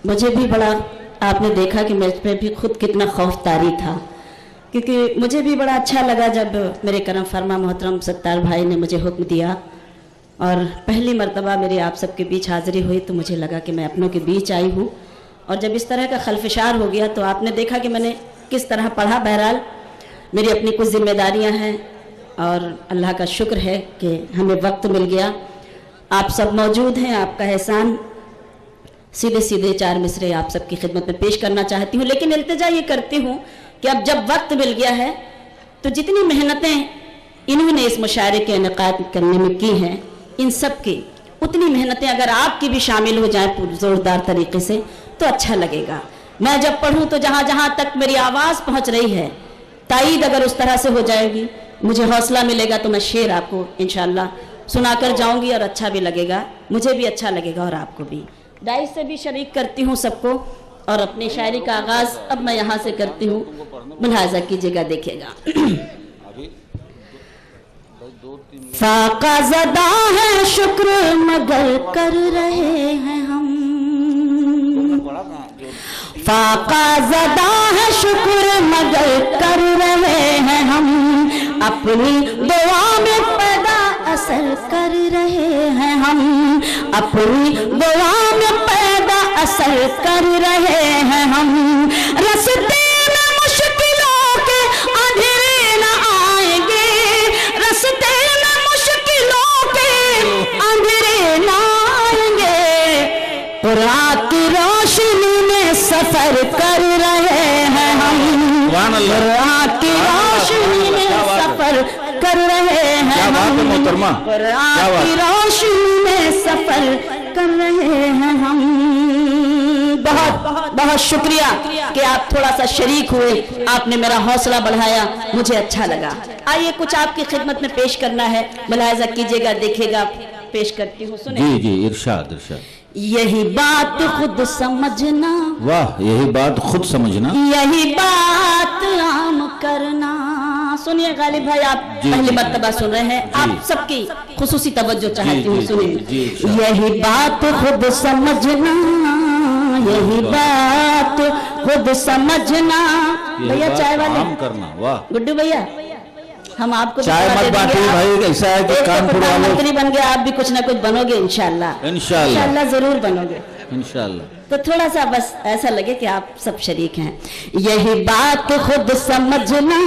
मुझे भी बड़ा, आपने देखा कि मुझ पे भी खुद कितना खौफ तारी था, क्योंकि मुझे भी बड़ा अच्छा लगा जब मेरे करम फरमा मोहतरम सत्तार भाई ने मुझे हुक्म दिया और पहली मर्तबा मेरी आप सबके बीच हाज़िरी हुई तो मुझे लगा कि मैं अपनों के बीच आई हूँ। और जब इस तरह का खलफिशार हो गया तो आपने देखा कि मैंने किस तरह पढ़ा। बहरहाल मेरी अपनी कुछ जिम्मेदारियाँ हैं और अल्लाह का शुक्र है कि हमें वक्त मिल गया, आप सब मौजूद हैं। आपका एहसान सीधे सीधे 4 मिसरे आप सबकी खिदमत में पेश करना चाहती हूँ, लेकिन इल्तिजा ये करती हूँ कि अब जब वक्त मिल गया है तो जितनी मेहनतें इन्होंने इस मुशायरे के इनेकाद करने में की हैं, इन सब की उतनी मेहनतें अगर आपकी भी शामिल हो जाएं ज़ोरदार तरीके से तो अच्छा लगेगा। मैं जब पढ़ूँ तो जहाँ जहाँ तक मेरी आवाज़ पहुँच रही है, ताईद अगर उस तरह से हो जाएगी, मुझे हौसला मिलेगा तो मैं शेर आपको इंशाअल्लाह सुनाकर जाऊँगी और अच्छा भी लगेगा, मुझे भी अच्छा लगेगा और आपको भी। दाई से भी शरीक करती हूँ सबको और अपनी शायरी का आगाज़ अब मैं यहाँ से करती हूँ, मुलाहाजा कीजिएगा, देखिएगा। फाका ज़दा है शुक्र मगर कर रहे हैं हम, फाका ज़दा है शुक्र मगर कर रहे हैं हम, अपनी दुआ में पैदा असर कर रहे हैं हम, अपनी दुआ में पैदा असर कर रहे हैं हम। रस्ते में मुश्किलों के अंधेरे न आएंगे, रस्ते में मुश्किलों के अंधेरे न आएंगे, कुरान की रोशनी में सफर कर रहे हैं हम, कुरान की रोशनी में सफर कर रहे हैं हम, कुरान की रोशनी में सफर कर रहे हैं हम। बहुत बहुत शुक्रिया कि आप थोड़ा सा शरीक हुए, आपने मेरा हौसला बढ़ाया, मुझे अच्छा लगा। आइए कुछ आपकी खिदमत में पेश करना है, मुलाहिजा कीजिएगा, देखिएगा, पेश करती हूँ, सुने। जी जी, इरशाद इरशाद। यही बात खुद समझना, वाह, यही बात खुद समझना, यही बात आम करना। सुनिए गालिब भाई, आप पहली मर्तबा सुन रहे हैं, आप सबकी खुसूसी तवज्जो चाहती हूँ, सुनिए। यही बात खुद समझना, यही बात खुद समझना। भैया चाय वाले काम करना, वाह गुड्डू भैया, हम आपको चाय मत बांटिए भाई, ऐसा है कि कानपुर वाले प्रधानमंत्री बन गए, आप भी कुछ ना कुछ बनोगे इंशाल्लाह, इंशाल्लाह जरूर बनोगे इंशाल्लाह। तो थोड़ा सा बस ऐसा लगे कि आप सब शरीक हैं। यही बात खुद समझना,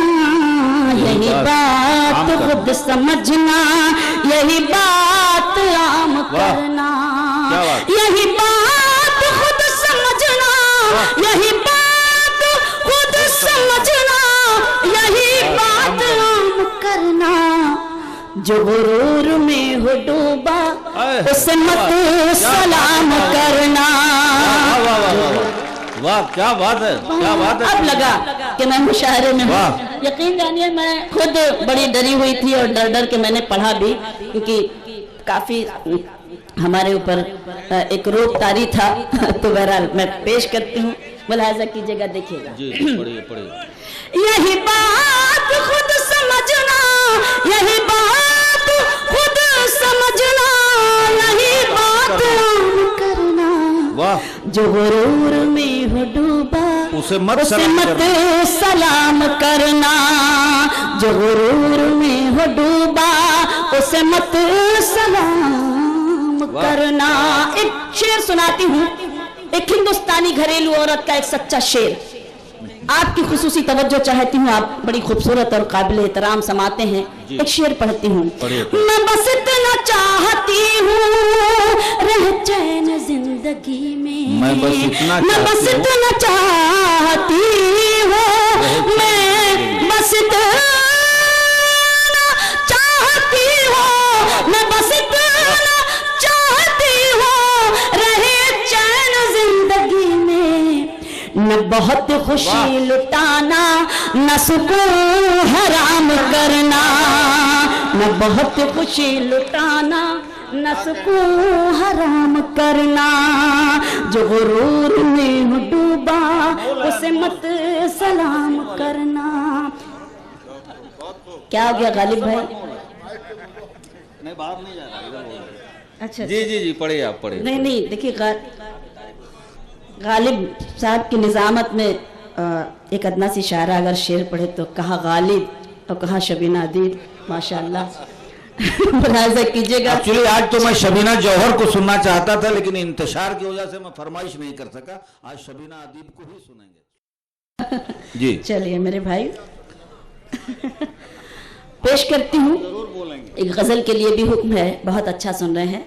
यही बात खुद समझना, यही बात आम करना, यही बात खुद समझना, यही बात खुद समझना, यही बात आम करना। जो गुरूर में हो डूबा उसे मत सलाम करना। वाह, क्या बात है, क्या बात है। अब लगा कि मैं मुशायरे में हूँ। यकीन जानिए मैं खुद बड़ी डरी हुई थी और डर डर के मैंने पढ़ा भी, क्योंकि काफी हमारे ऊपर एक रोक तारी था। तो बहरहाल मैं पेश करती हूँ, मुलाहिजा कीजिएगा, देखिएगा। पढ़िए पढ़िए। यही बात खुद समझना, यही बात खुद समझना, यही बात करना। वाह, जो गुरूर में हो डूबा उसे मत सलाम करना, जो गुरूर में हो डूबा उसे मत सलाम करना। एक शेर सुनाती हूँ, एक हिंदुस्तानी घरेलू औरत का एक सच्चा शेर, आपकी खुसूसी तवज्जो चाहती हूँ, आप बड़ी खूबसूरत और काबिल एहतराम समाते हैं। एक शेर पढ़ती हूँ। मैं बस इतना चाहती हूँ रह चैन जिंदगी में, मैं बस इतना चाहती हूँ, मैं बस इतना चाहती हूँ, मैं बस इतना चाहती हूँ रहे चैन जिंदगी में। न बहुत खुशी लुटाना, न सुकून हराम करना, न बहुत खुशी लुटाना, न सुकून हराम करना। जो गुरूर में डूबा उसे मत सलाम करना। क्या हो गया गालिब भाई? नहीं, बाहर नहीं जा रहा, अच्छा जी जी जी पढ़िए आप पढ़िए। नहीं नहीं देखिए गालिब साहब की निजामत में एक अदना सी शायरा अगर शेर पढ़े तो कहा गालिब और कहा शबीना अदीब माशाअल्लाह मुलाहिजा कीजिएगा। एक्चुअली आज तो मैं शबीना जौहर को सुनना चाहता था लेकिन इंतशार की वजह से मैं फरमाइश नहीं कर सका। आज शबीना अदीब को ही सुनेंगे जी। चलिए मेरे भाई पेश करती हूँ। एक गजल के लिए भी हुक्म है, बहुत अच्छा सुन रहे हैं,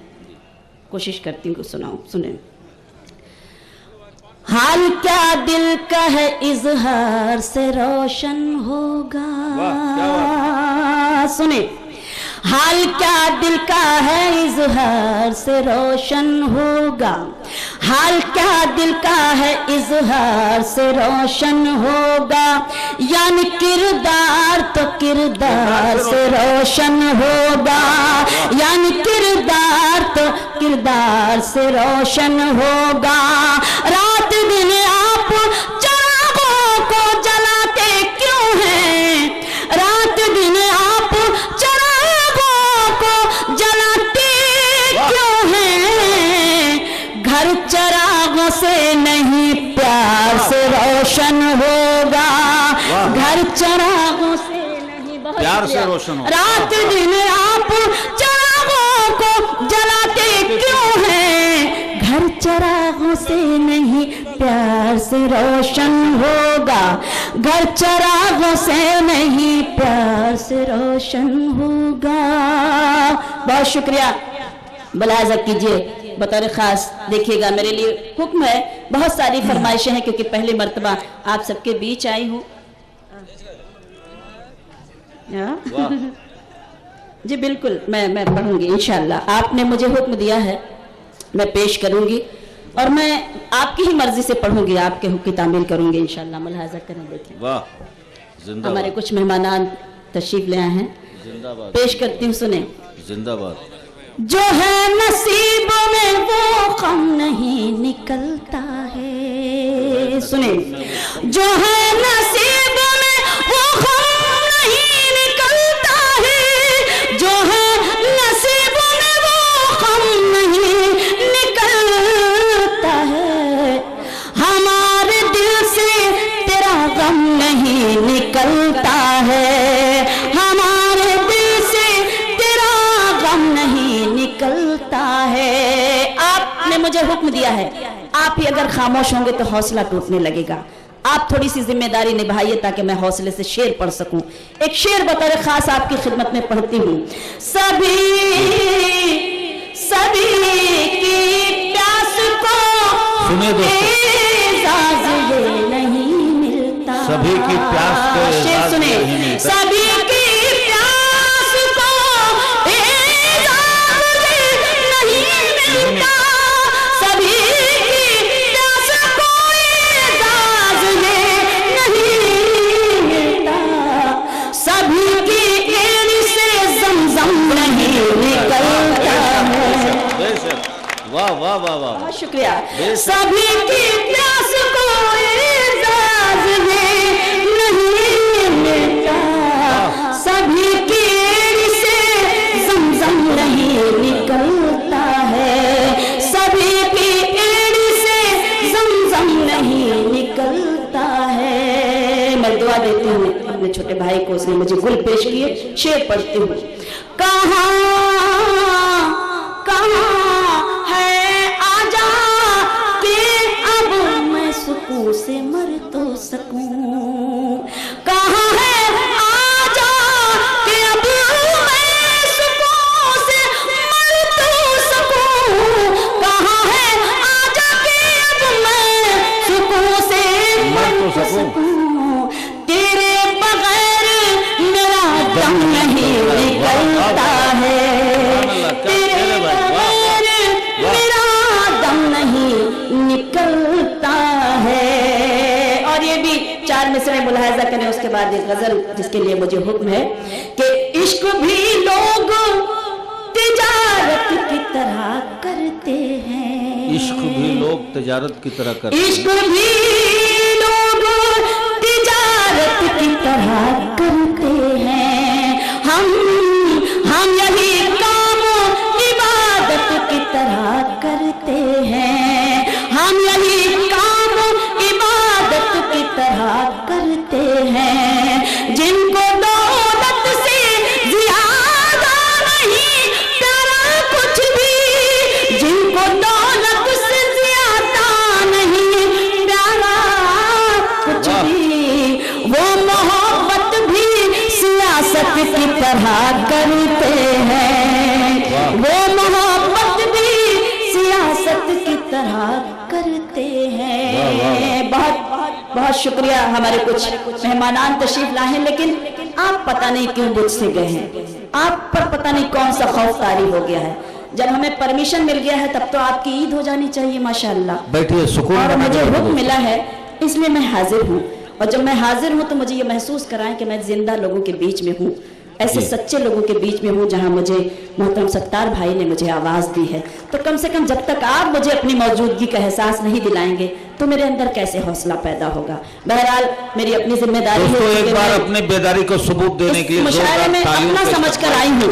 कोशिश करती हूँ सुनाऊं। सुने। हाल क्या दिल का है इजहार से रोशन होगा। सुने। हाल क्या दिल का है इजहार से रोशन होगा। हाल क्या दिल का है इजहार से रोशन होगा। यानी किरदार तो किरदार से रोशन होगा। यानी किरदार तो किरदार से रोशन होगा। रात दिन आप चिरागों को जलाते क्यों हैं। रात दिन आप चिरागों को जलाते क्यों हैं। घर चिरागों से नहीं प्यार से रोशन होगा। घर चिरागों से नहीं प्यार से रोशन होगा। रात दिन आप चिरागों को जलाते क्यों हैं। घर चिरागों से नहीं प्यार से रोशन होगा। घर चिरागों से नहीं प्यार से रोशन होगा। बहुत शुक्रिया। मुलाहिजा कीजिए बतौर खास देखिएगा मेरे लिए हुक्म है, बहुत सारी फरमाइशें हैं क्योंकि पहली मर्तबा आप सबके बीच आई हूँ। जी बिल्कुल मैं पढ़ूंगी इंशाअल्लाह। आपने मुझे हुक्म दिया है, मैं पेश करूंगी और मैं आपकी ही मर्जी से पढ़ूंगी, आपके हुक्म की तामील करूंगी इंशाअल्लाह। मुलाहिजा करें देखिए। वाह जिंदाबाद। हमारे कुछ मेहमान तशरीफ ले आए हैं, जिंदाबाद। पेश करती हूँ, सुने। जिंदाबाद। जो है नसीब में वो गम नहीं निकलता है। सुने। जो है नसीब में वो गम नहीं निकलता है। जो है नसीब में वो गम नहीं निकलता है। हमारे दिल से तेरा गम नहीं निकलता है। हमारे दिल से तेरा गम नहीं निकलता है। आपने मुझे हुक्म दिया है, आप ही अगर खामोश होंगे तो हौसला टूटने लगेगा। आप थोड़ी सी जिम्मेदारी निभाइए ताकि मैं हौसले से शेर पढ़ सकूं। एक शेर बतौर खास आपकी खिदमत में पढ़ती हूँ। सभी की प्यास को सुनिए एजाज़ ये नहीं मिलता। सभी की प्यास को शेर सुने। सभी की प्यास को एजाज़ ये नहीं मिलता। सभी की प्यास को एजाज़ ये नहीं मिलता। सभी की एड़ी से ज़मज़म नहीं निकलता है। वाह वाह वाह वाह। बहुत शुक्रिया। सभी की प्यास को एजाज़ ये नहीं मिलता। सभी की एड़ी से ज़मज़म नहीं निकलता है। सभी की एड़ी से ज़मज़म नहीं निकलता है। मैं दुआ देती हूँ अपने छोटे भाई को, उसने मुझे गुल पेश किए, शेर पढ़ती हूँ। कहाँ है आजा कि अब मैं सुकून से मर तो सकूं। कहाँ है आजा कि अब मैं सुकून से मर तो सकूं। कहाँ है आजा कि अब मैं सुकून से मर तो सकूं। तेरे बगैर मेरा दम नहीं निकलता है। तेरे बगैर मेरा दम नहीं निकलता है। और ये भी 4 मिसरे मुलाहिजा करें, उसके बाद एक गजल जिसके लिए मुझे हुक्म है कि इश्क भी लोग तिजारत की तरह करते हैं। इश्क भी लोग तिजारत की तरह करते हैं। इश्क भी लोग तिजारत की तरह करते हैं। हम यही काम इबादत तरह करते हैं, हम यही काम इबादत की तरह करते हैं। जिनको दौलत से ज्यादा नहीं प्यारा कुछ भी, जिनको दौलत से ज्यादा नहीं प्यारा कुछ भी, वो मोहब्बत भी सियासत की तरह करते हैं, वो मोहब्बत भी सियासत की तरह करते हैं। बहुत बहुत शुक्रिया। हमारे कुछ मेहमानान तशरीफ लाए हैं, लेकिन आप पता नहीं क्यों मुझसे गए हैं, आप पर पता नहीं कौन सा खौफ तारी हो गया है। जब हमें परमिशन मिल गया है तब तो आपकी ईद हो जानी चाहिए माशाअल्लाह। बैठिए, सुकून। और मुझे हुक्म मिला है इसलिए मैं हाजिर हूँ, और जब मैं हाजिर हूँ तो मुझे ये महसूस कराएं कि मैं जिंदा लोगों के बीच में हूँ, ऐसे सच्चे लोगों के बीच में हूँ जहाँ मुझे मोहतरम सत्तार भाई ने मुझे आवाज़ दी है। तो कम से कम जब तक आप मुझे अपनी मौजूदगी का एहसास नहीं दिलाएंगे तो मेरे अंदर कैसे हौसला पैदा होगा। बहरहाल मेरी अपनी जिम्मेदारी है, एक बार अपनी बेदारी को सबूत देने के लिए मुशायरे में अपना समझ कर आई हूँ,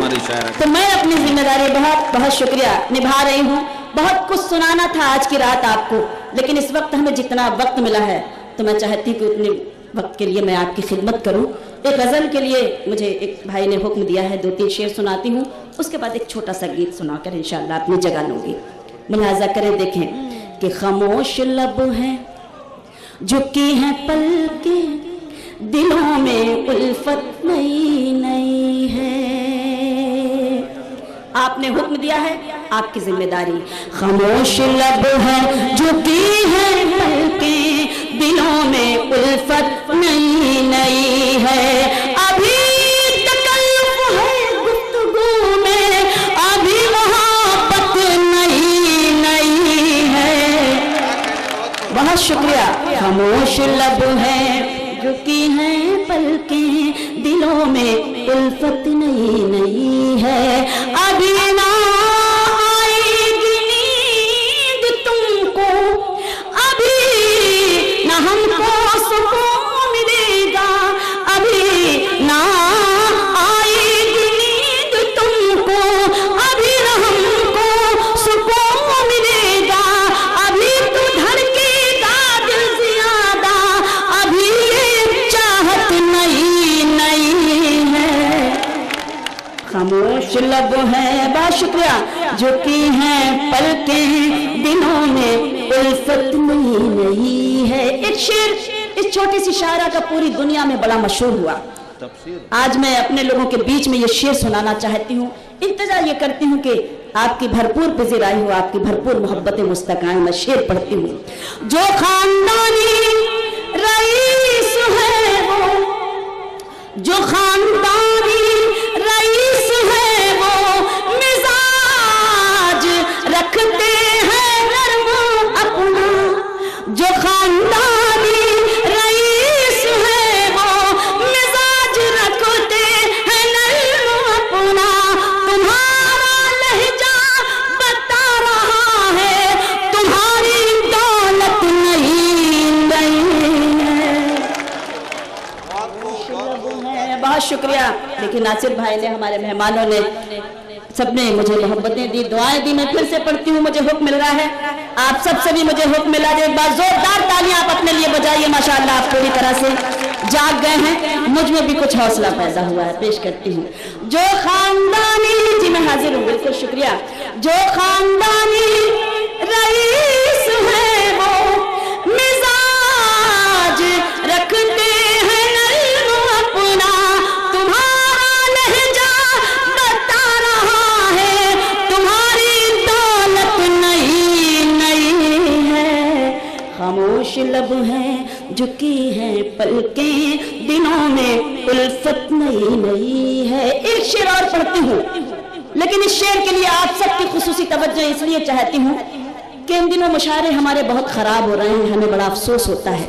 तो मैं अपनी जिम्मेदारी बहुत बहुत शुक्रिया निभा रही हूँ। बहुत कुछ सुनाना था आज की रात आपको, लेकिन इस वक्त हमें जितना वक्त मिला है तो मैं चाहती कि उतने वक्त के लिए मैं आपकी खिदमत करूं। एक गज़ल के लिए मुझे एक भाई ने हुक्म दिया है, 2-3 शेर सुनाती हूँ, उसके बाद एक छोटा सा गीत सुनाकर इंशाअल्लाह अपनी जगह लूंगी। मुलाजा करें, देखें कि खामोश लब हैं, झुकी हैं पलकें, दिलों में उल्फत नई नई है। आपने हुक्म दिया है, आपकी जिम्मेदारी। खामोश लब है, झुकी है पलकें, दिलों में उल्फत नई नई है। अभी तकल्लुफ है गुफ्तगू में, अभी मोहब्बत नई नई है। बहुत शुक्रिया। खामोश लब है, झुकी है पलकें, दिलों में उल्फत नई नई है। अभी ना आएगी नींद तुमको, अभी ना हमको सुकून मिलेगा, अभी ना आएगी नींद तुमको, अभी ना हमको सुकून मिलेगा, अभी तो धड़केगा दिल ज्यादा, अभी ये चाहत नई नई है। खामोश लब है, बहुत शुक्रिया, झुकी हैं पलकें, दिनों में उल्फत नई नई है। एक शेर इस छोटी सी शायरा का पूरी दुनिया में बड़ा मशहूर हुआ। आज मैं अपने लोगों के बीच में ये शेर सुनाना चाहती हूँ। इंतजार ये करती हूँ कि आपकी भरपूर पजीराई हो, आपकी भरपूर मोहब्बत मुस्तकाएं। मैं शेर पढ़ती हूँ। जो खानदानी रईस है वो, जो खानदानी रईस है वो, मिजाज रखते हैं नर्म अपना। जो खानदानी रईस है वो, मिजाज रखते हैं नर्म अपना। तुम्हारा लहजा बता रहा है, तुम्हारी दौलत नहीं नहीं है। बहुत शुक्रिया। देखिए नासिर भाई ने, हमारे मेहमानों ने, सबने मुझे मोहब्बतें दी, दुआएं दी। मैं फिर से पढ़ती हूँ, मुझे हुक्म मिल रहा है, आप सब से भी मुझे हुक्म मिला दे। एक बार जोरदार तालियां आप अपने लिए बजाइए। माशाअल्लाह आप पूरी तरह से जाग गए हैं, मुझ में भी कुछ हौसला पैदा हुआ है। पेश करती हूँ। जो खानदानी, जी मैं हाजिर हूँ, बिल्कुल शुक्रिया। जो खानदानी रईस है वो, मिजाज रखते हैं नर्म अपना। तुम्हारा लहजा बता रहा है, तुम्हारी दौलत नई नई है। खामोश लब है, झुकी है पलकें, दिनों में उल्फत नई नई है। एक शेर और पढ़ती हूँ, लेकिन इस शेर के लिए आप सबकी खुसूसी तवज्जो इसलिए चाहती हूँ कि इन दिनों मुशायरे हमारे बहुत खराब हो रहे हैं, हमें बड़ा अफसोस होता है।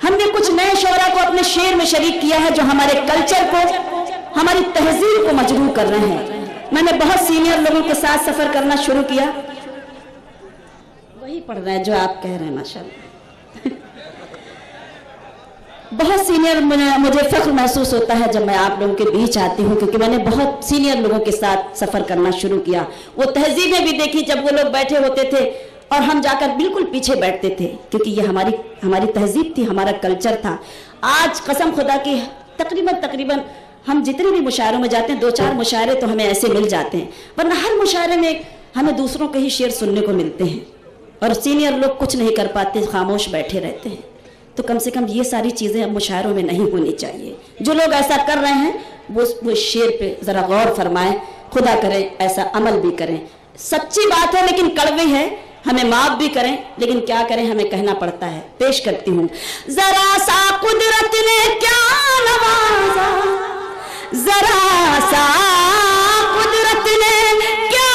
हमने कुछ नए शोरा को अपने शेर में शरीक किया है जो हमारे कल्चर को, हमारी तहजीब को मजबूर कर रहे हैं। मैंने बहुत सीनियर लोगों के साथ सफर करना शुरू किया, वही पढ़ रहे हैं जो आप कह रहे हैं माशाल्लाह। बहुत सीनियर मुझे फख्र महसूस होता है जब मैं आप लोगों के बीच आती हूँ, क्योंकि मैंने बहुत सीनियर लोगों के साथ सफ़र करना शुरू किया। वो तहजीबें भी देखी जब वो लोग बैठे होते थे और हम जाकर बिल्कुल पीछे बैठते थे, क्योंकि ये हमारी तहजीब थी, हमारा कल्चर था। आज कसम खुदा की तकरीबन हम जितने भी मुशायरों में जाते हैं, 2-4 मुशायरे तो हमें ऐसे मिल जाते हैं, वरना हर मुशायरे में हमें दूसरों के ही शेर सुनने को मिलते हैं और सीनियर लोग कुछ नहीं कर पाते, खामोश बैठे रहते हैं। तो कम से कम ये सारी चीज़ें अब मुशायरों में नहीं होनी चाहिए। जो लोग ऐसा कर रहे हैं वो शेर पे ज़रा गौर फरमाएं, खुदा करे ऐसा अमल भी करें। सच्ची बात है लेकिन कड़वी है, हमें माफ भी करें लेकिन क्या करें, हमें कहना पड़ता है। पेश करती हूँ। जरा सा कुदरत ने क्या नवाजा, जरा सा कुदरत ने क्या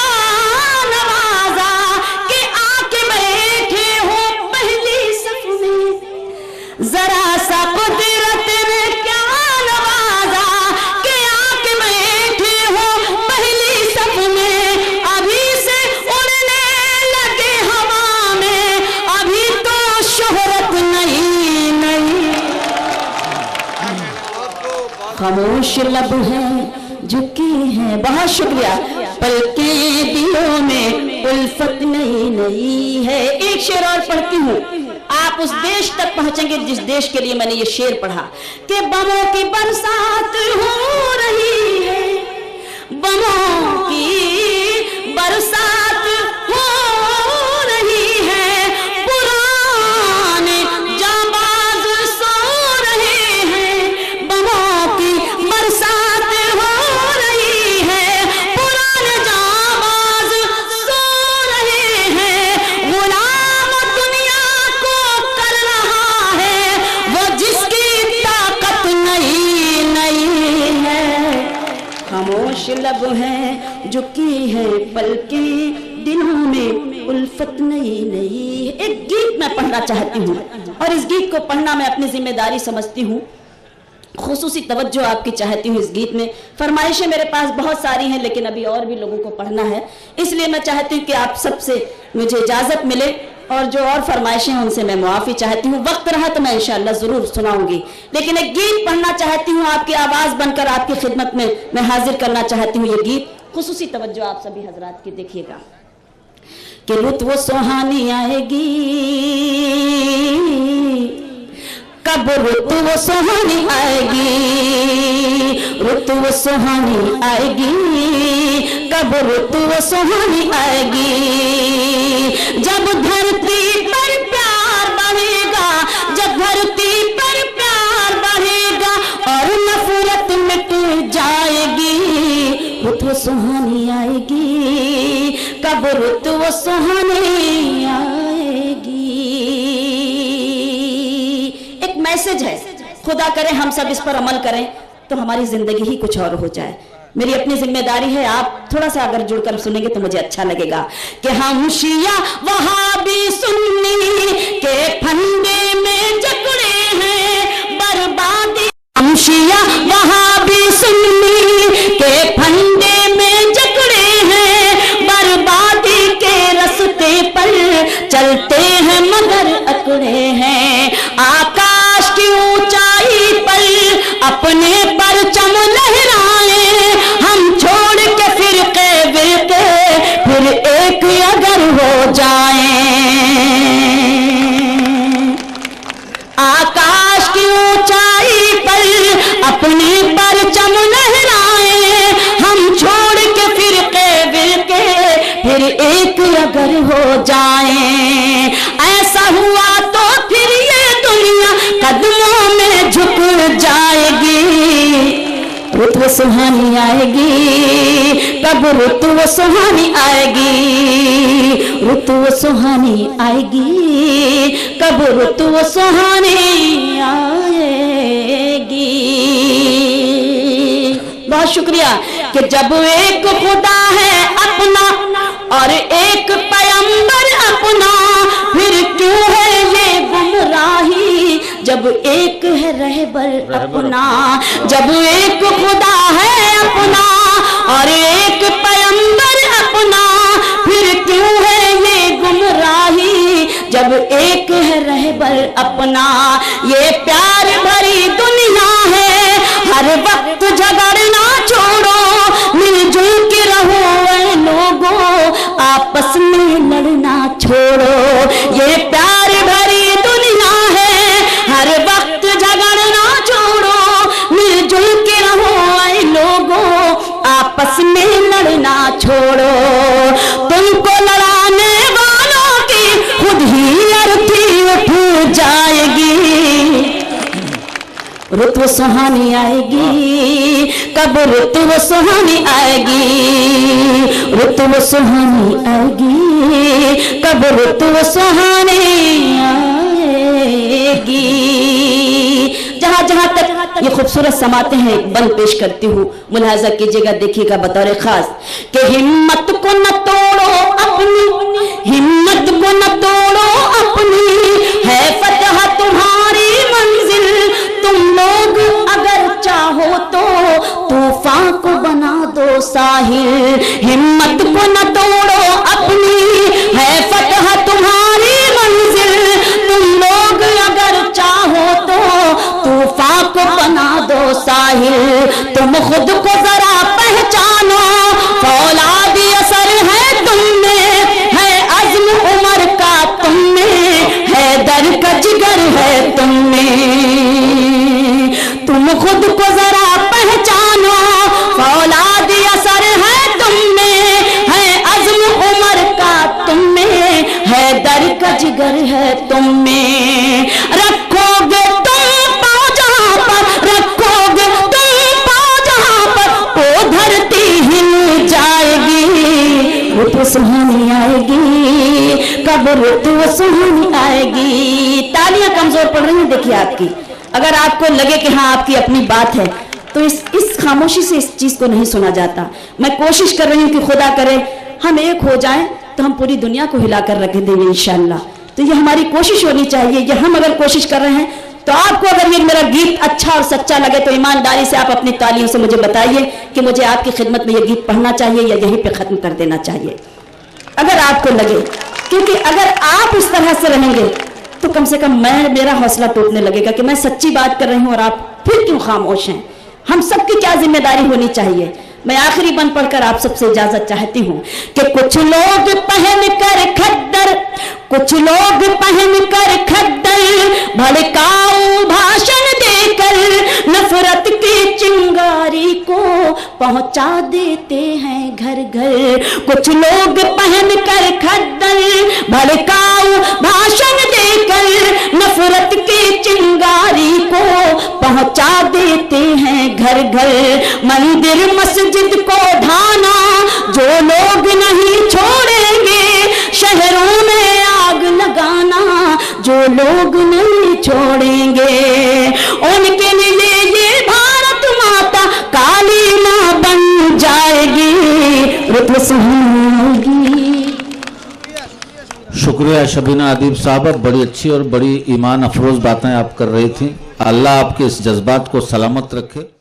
नवाजा कि आके बैठे हो पहली सफ में। जरा सा कुदरत ने क्या नवाजा कि आके बैठे हो पहली सफ में। अभी से उड़ने लगे हवा में, अभी तो शोहरत नहीं नहीं। खामोश लब है झुकी है, बहुत शुक्रिया, पलकें दिलों में उल्फत नहीं नहीं है। एक शेर और पढ़ती हूँ, आप उस देश तक पहुंचेंगे जिस देश के लिए मैंने ये शेर पढ़ा कि बमों की बरसात हो रही है, बमों की बरसात हो रही है, पुराने जाबाज सो रहे हैं। बमों की बरसात हो रही है, पुराने जाबाज सो रहे हैं। गुलाम दुनिया को कर रहा है वो जिसकी ताकत नहीं नहीं है। खामोश लब है झुकी है पलकें दिलों में उल्फत नहीं नहीं। एक गीत मैं पढ़ना चाहती हूँ और इस गीत को पढ़ना मैं अपनी जिम्मेदारी समझती हूँ, खुसूसी तवज्जो आपकी चाहती हूँ इस गीत में। फरमाइशें मेरे पास बहुत सारी हैं लेकिन अभी और भी लोगों को पढ़ना है, इसलिए मैं चाहती हूँ कि आप सबसे मुझे इजाज़त मिले और जो और फरमाइशें हैं उनसे मैं मुआफ़ी चाहती हूँ। वक्त रहा तो मैं इंशाअल्लाह ज़रूर सुनाऊंगी, लेकिन एक गीत पढ़ना चाहती हूँ, आपकी आवाज़ बनकर आपकी खिदमत में मैं हाजिर करना चाहती हूँ। ये गीत खुसूसी तवज्जो आप सभी हजरात की देखिएगा कि रुत वो सुहानी आएगी, कब रुत वो सुहानी आएगी, रुत वो सुहानी आएगी, कब रुत वो सुहानी आएगी। जब धरती पर प्यार बढ़ेगा, जब धरती पर प्यार बढ़ेगा और नफरत मिट जाएगी, रुत वो सुहानी आएगी, कब रुत वो सुहानी आएगी। एक मैसेज है, खुदा करे हम सब इस पर अमल करें तो हमारी जिंदगी ही कुछ और हो जाए। मेरी अपनी जिम्मेदारी है, आप थोड़ा सा अगर जुड़कर सुनेंगे तो मुझे अच्छा लगेगा कि हम शिया वहाबी सुन्नी के फंदे में जकड़े हैं बर्बादी। हम शिया वहाबी सुन्नी के फंदे में जकड़े हैं, बर्बादी के रस्ते पर चलते हैं मगर अकड़े हैं। आकाश की ऊंचाई पर अपने परचम लहराए, हम छोड़ के फिरके विरके फिर एक अगर हो जाएं। आकाश की ऊंचाई पर अपने परचम लहराए, हम छोड़ के फिरके विरके फिर एक अगर हो जाएं। ऐसा हुआ तो फिर ये दुनिया कदमों में झुक जाएगी। रुत वो सुहानी आएगी, कब रुत वो सुहानी आएगी, रुत वो सुहानी आएगी, कब रुत वो सुहानी आएगी। बहुत शुक्रिया कि जब एक खुदा है अपना और एक पैगंबर अपना, फिर क्यों है ये गुमराही जब एक है रहबर अपना। जब एक खुदा है अपना और एक पैगंबर अपना, फिर क्यों है ये गुमराही जब सब एक है रहबर अपना, ये प्यार भरी दुनिया है, हर वक्त झगड़ना छोड़ो, मिलजुल के रहो ऐ लोगों, आपस में लड़ना छोड़ो। ये प्यार भरी दुनिया है, हर वक्त झगड़ना छोड़ो, मिलजुल के रहो ऐ लोगों, आपस में लड़ना छोड़ो। तुमको लड़ाने वालों की खुद ही अर्थी उठ जाएगी, रुत वो सुहानी आएगी, कब रुत वो सुहानी आएगी, रुत वो सुहानी आएगी, कब रुत वो सुहानी आएगी। जहाँ जहाँ तक ये खूबसूरत समाते हैं बंद पेश करती हूँ, मुलाहाजा कीजिएगा, देखिएगा बतौर खास कि हिम्मत को न तोड़ो अपनी, हिम्मत को न तोड़ो अपनी, है फतह तुम्हारी मंजिल, तुम लोग अगर चाहो तो तूफान को बना दो साहिल। हिम्मत को न तोड़ो अपनी, है फतह तुम्हारी मंजिल, तुम लोग अगर चाहो तो तूफान को बना दो साहिल। तुम खुद को जरा पहचानो, फौलादी असर है तुम में, है अज़्म उमर का तुम में, है दर का जिगर है तुम में। तुम खुद को जरा पहचानो, फौलादी असर है तुम में, है अज़्म उमर का तुम में, है दर का जिगर है तुम में। रखोगे तुम पाँव जहाँ पर, रखोगे तुम पाँव जहाँ पर, वो धरती हिल जाएगी, रुत सुहानी आएगी, कब रुत सुहानी आएगी। तालियां कमजोर पड़ रही हैं देखिए आपकी, अगर आपको लगे कि हाँ आपकी अपनी बात है तो इस खामोशी से इस चीज को नहीं सुना जाता। मैं कोशिश कर रही हूँ कि खुदा करे हम एक हो जाएं तो हम पूरी दुनिया को हिलाकर रख देंगे इंशाअल्लाह। तो ये हमारी कोशिश होनी चाहिए, ये हम अगर कोशिश कर रहे हैं तो आपको अगर ये मेरा गीत अच्छा और सच्चा लगे तो ईमानदारी से आप अपनी तालियों से मुझे बताइए कि मुझे आपकी खिदमत में ये गीत पढ़ना चाहिए या यहीं पे खत्म कर देना चाहिए, अगर आपको लगे। क्योंकि अगर आप इस तरह से रहेंगे तो कम से कम मेरा हौसला टूटने लगेगा कि मैं सच्ची बात कर रही हूँ और आप फिर क्यों खामोश हैं। हम सबकी क्या जिम्मेदारी होनी चाहिए। मैं आखिरी बंद पढ़कर आप सबसे इजाजत चाहती हूँ कि कुछ लोग पहन कर खद्दर, कुछ लोग पहन कर खद्दर, भड़काऊ भाषण देकर नफरत की चिंगारी को पहुंचा देते हैं घर घर। कुछ लोग पहन कर खद्दर, भड़काऊ भाषण देकर नफरत की चिंगारी को पहुंचा देते हैं घर घर। मंदिर मस्जिद को ढाना जो लोग नहीं छोड़ेंगे, शहरों में आग लगाना जो लोग नहीं छोड़ेंगे, उनके लिए ये भारत माता काली मां बन जाएगी, रुत सुहानी। शुक्रिया शबीना अदीब साहब, बड़ी अच्छी और बड़ी ईमान अफरोज बातें आप कर रही थी। अल्लाह आपके इस जज्बात को सलामत रखे।